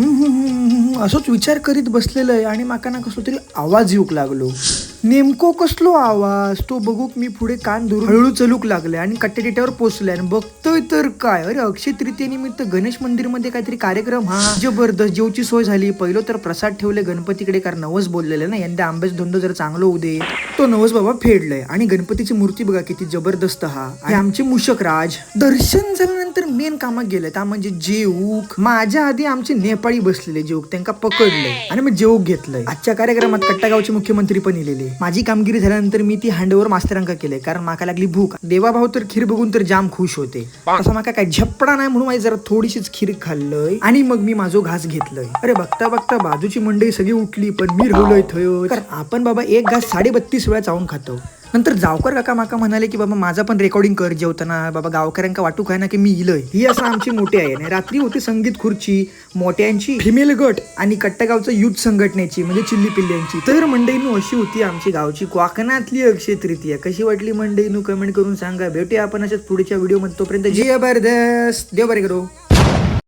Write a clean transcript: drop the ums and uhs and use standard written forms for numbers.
असोच विचार करीत बसलेलं आहे आणि माका ना कसलो तरी आवाज येऊक लागलो. नेमको कसलो आवाज तो बघूक मी पुढे कान धरून हळू चलूक लागले आणि कट्ट्यावर पोचले आणि बघतोय तर काय, अरे अक्षय तृतीयेनिमित्त गणेश मंदिर मध्ये काहीतरी कार्यक्रम. हा जबरदस्त जेवची सोय झाली. पहिलं तर प्रसाद ठेवले गणपतीकडे, कारण नवस बोललेले ना यंदा आंब्याच धोंडो जर चांगलं होऊ दे. तो नवस बाबा फेडलंय आणि गणपतीची मूर्ती बघा किती जबरदस्त. हा आणि आमचे मूषक राज. दर्शन झाल्यानंतर मेन कामात गेले त्या म्हणजे जेऊक. माझ्या आधी आमचे नेपाळी बसलेले जेऊक, त्यांना पकडलंय आणि मग जेऊक घेतलंय. आजच्या कार्यक्रमात कट्टागावचे मुख्यमंत्री पण इलेले. माझी कामगिरी झाल्यानंतर मी ती हँडओव्हर मास्तरांका केले, कारण माका लागली भूक. देवाभाऊ तर खीर बघून तर जाम खुश होते. तसा माका काय झपडा नाही म्हणून माझी जरा थोडीशीच खीर खाल्लंय आणि मग मी माझो घास घेतलंय. अरे बघता बघता बाजूची मंडळी सगळी उठली पण मी राहिलोय थयो, कारण आपण बाबा एक घास 32.5 वेळा चावून खातो. नंतर जावकर काका माका म्हणाले की बाबा माझा पण रेकॉर्डिंग कर जेवताना, बाबा गावकऱ्यांका वाटू काय ना की मी इलय. ही असं आमची मोठी आहे. रात्री होती संगीत खुर्ची, मोठ्यांची फिमेल गट आणि कट्टागावचं युथ संघटनेची म्हणजे चिल्ली पिल्ल्यांची. तर मंडळींनो अशी होती आमची गावची कोकणातली अक्षय तृतीया. कशी वाटली मंडळींनो कमेंट करून सांगा. भेटूया आपण अशाच पुढच्या व्हिडिओ मध्ये. तोपर्यंत जबरदस्त. देव बरे करो.